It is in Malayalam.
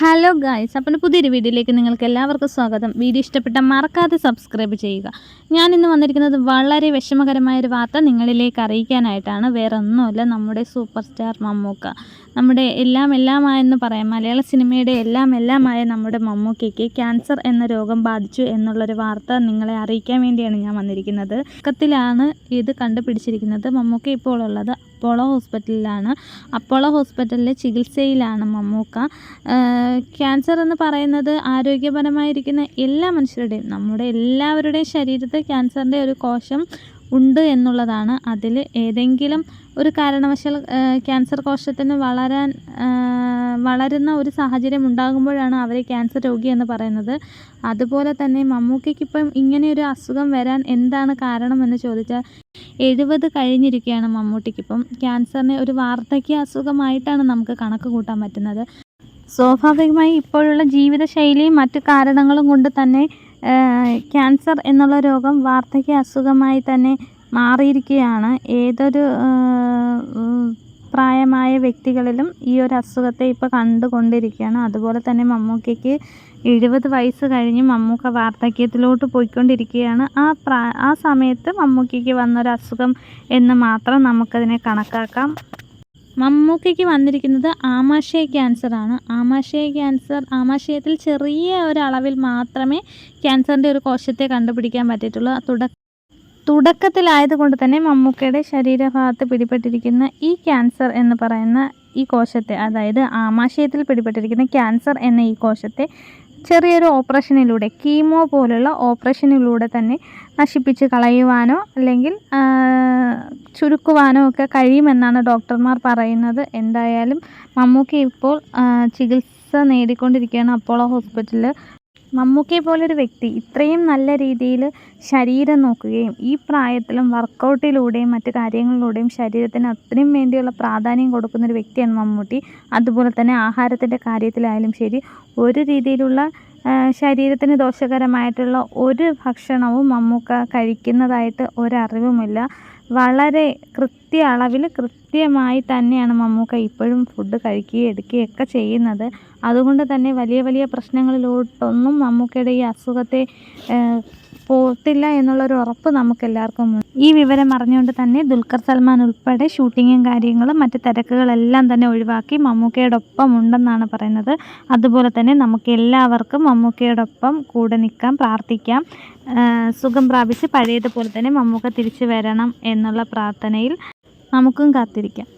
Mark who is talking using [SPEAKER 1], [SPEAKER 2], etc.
[SPEAKER 1] ഹലോ ഗായ്സ്, അപ്പോൾ പുതിയൊരു വീഡിയോയിലേക്ക് നിങ്ങൾക്ക് എല്ലാവർക്കും സ്വാഗതം. വീഡിയോ ഇഷ്ടപ്പെട്ടാൽ മറക്കാതെ സബ്സ്ക്രൈബ് ചെയ്യുക. ഞാനിന്ന് വന്നിരിക്കുന്നത് വളരെ വിഷമകരമായൊരു വാർത്ത നിങ്ങളിലേക്ക് അറിയിക്കാനായിട്ടാണ്. വേറെ ഒന്നുമില്ല, നമ്മുടെ സൂപ്പർ സ്റ്റാർ മമ്മൂക്ക, നമ്മുടെ എല്ലാമായെന്ന് പറയാം, മലയാള സിനിമയുടെ എല്ലാമായ നമ്മുടെ മമ്മൂക്കയ്ക്ക് ക്യാൻസർ എന്ന രോഗം ബാധിച്ചു എന്നുള്ളൊരു വാർത്ത നിങ്ങളെ അറിയിക്കാൻ വേണ്ടിയാണ് ഞാൻ വന്നിരിക്കുന്നത്. തുടക്കത്തിലാണ് ഇത് കണ്ടുപിടിച്ചിരിക്കുന്നത്. മമ്മൂക്ക ഇപ്പോൾ ഉള്ളത് അപ്പോളോ ഹോസ്പിറ്റലിലാണ്. അപ്പോളോ ഹോസ്പിറ്റലിലെ ചികിത്സയിലാണ് മമ്മൂക്ക. ക്യാൻസർ എന്ന് പറയുന്നത് ആരോഗ്യപരമായിരിക്കുന്ന എല്ലാ മനുഷ്യരുടെയും, നമ്മുടെ എല്ലാവരുടെയും ശരീരത്തിൽ ക്യാൻസറിൻ്റെ ഒരു കോശം ഉണ്ട് എന്നുള്ളതാണ്. അതിൽ ഏതെങ്കിലും ഒരു കാരണവശാൽ ക്യാൻസർ കോശത്തിന് വളരുന്ന ഒരു സാഹചര്യം ഉണ്ടാകുമ്പോഴാണ് അവരെ ക്യാൻസർ രോഗി എന്ന് പറയുന്നത്. അതുപോലെ തന്നെ മമ്മൂക്കയ്ക്കിപ്പം ഇങ്ങനെയൊരു അസുഖം വരാൻ എന്താണ് കാരണമെന്ന് ചോദിച്ചാൽ 70 കഴിഞ്ഞിരിക്കുകയാണ് മമ്മൂട്ടിക്കിപ്പം. ക്യാൻസറിനെ ഒരു വാർദ്ധക്യ അസുഖമായിട്ടാണ് നമുക്ക് കണക്ക് കൂട്ടാൻ പറ്റുന്നത്. സ്വാഭാവികമായി ഇപ്പോഴുള്ള ജീവിതശൈലിയും മറ്റു കാരണങ്ങളും കൊണ്ട് തന്നെ ക്യാൻസർ എന്നുള്ള രോഗം വാർദ്ധക്യ അസുഖമായി തന്നെ മാറിയിരിക്കുകയാണ്. ഏതൊരു പ്രായമായ വ്യക്തികളിലും ഈ ഒരു അസുഖത്തെ ഇപ്പോൾ കണ്ടുകൊണ്ടിരിക്കുകയാണ്. അതുപോലെ തന്നെ മമ്മൂക്കയ്ക്ക് 70 വയസ്സ് കഴിഞ്ഞ് മമ്മൂക്ക വാർദ്ധക്യത്തിലോട്ട് പോയിക്കൊണ്ടിരിക്കുകയാണ്. ആ സമയത്ത് മമ്മൂക്കയ്ക്ക് വന്നൊരു അസുഖം എന്ന് മാത്രം നമുക്കതിനെ കണക്കാക്കാം. മമ്മൂക്കയ്ക്ക് വന്നിരിക്കുന്നത് ആമാശയ ക്യാൻസറാണ്. ആമാശയത്തിൽ ചെറിയ ഒരളവിൽ മാത്രമേ ക്യാൻസറിൻ്റെ ഒരു കോശത്തെ കണ്ടുപിടിക്കാൻ പറ്റിയിട്ടുള്ളൂ. തുടക്കത്തിലായതുകൊണ്ട് തന്നെ മമ്മൂക്കയുടെ ശരീരഭാഗത്ത് പിടിപെട്ടിരിക്കുന്ന ഈ ക്യാൻസർ എന്ന് പറയുന്ന ഈ കോശത്തെ, അതായത് ആമാശയത്തിൽ പിടിപെട്ടിരിക്കുന്ന ക്യാൻസർ എന്ന ഈ കോശത്തെ ചെറിയൊരു ഓപ്പറേഷനിലൂടെ, കീമോ പോലുള്ള ഓപ്പറേഷനിലൂടെ തന്നെ നശിപ്പിച്ച് കളയുവാനോ അല്ലെങ്കിൽ ചുരുക്കുവാനോ ഒക്കെ കഴിയുമെന്നാണ് ഡോക്ടർമാർ പറയുന്നത്. എന്തായാലും മമ്മൂക്ക ഇപ്പോൾ ചികിത്സ നേടിക്കൊണ്ടിരിക്കുകയാണ് അപ്പോളോ ഹോസ്പിറ്റലിൽ. മമ്മൂക്കയെ പോലൊരു വ്യക്തി ഇത്രയും നല്ല രീതിയിൽ ശരീരം നോക്കുകയും ഈ പ്രായത്തിലും വർക്കൗട്ടിലൂടെയും മറ്റു കാര്യങ്ങളിലൂടെയും ശരീരത്തിന് അത്രയും വേണ്ടിയുള്ള പ്രാധാന്യം കൊടുക്കുന്നൊരു വ്യക്തിയാണ് മമ്മൂട്ടി. അതുപോലെ തന്നെ ആഹാരത്തിൻ്റെ കാര്യത്തിലായാലും ശരി, ഒരു രീതിയിലുള്ള ശരീരത്തിന് ദോഷകരമായിട്ടുള്ള ഒരു ഭക്ഷണവും മമ്മൂക്ക കഴിക്കുന്നതായിട്ട് ഒരറിവുമില്ല. വളരെ അളവിൽ കൃത്യമായി തന്നെയാണ് മമ്മൂക്ക ഇപ്പോഴും ഫുഡ് കഴിക്കുകയും എടുക്കുകയൊക്കെ ചെയ്യുന്നത്. അതുകൊണ്ട് തന്നെ വലിയ പ്രശ്നങ്ങളിലോട്ടൊന്നും മമ്മൂക്കയുടെ ഈ അസുഖത്തെ പോത്തില്ല എന്നുള്ളൊരു ഉറപ്പ് നമുക്കെല്ലാവർക്കും ഉണ്ട്. ഈ വിവരം അറിഞ്ഞുകൊണ്ട് തന്നെ ദുൽഖർ സൽമാൻ ഉൾപ്പെടെ ഷൂട്ടിങ്ങും കാര്യങ്ങളും മറ്റ് തിരക്കുകളെല്ലാം തന്നെ ഒഴിവാക്കി മമ്മൂക്കയോടൊപ്പം ഉണ്ടെന്നാണ് പറയുന്നത്. അതുപോലെ തന്നെ നമുക്ക് എല്ലാവർക്കും മമ്മൂക്കയോടൊപ്പം കൂടെ നിൽക്കാം, പ്രാർത്ഥിക്കാം. സുഖം പ്രാപിച്ച് പഴയതുപോലെ തന്നെ മമ്മൂക്ക തിരിച്ചു വരണം എന്നുള്ള പ്രാർത്ഥനയിൽ നമുക്കും കാത്തിരിക്കാം.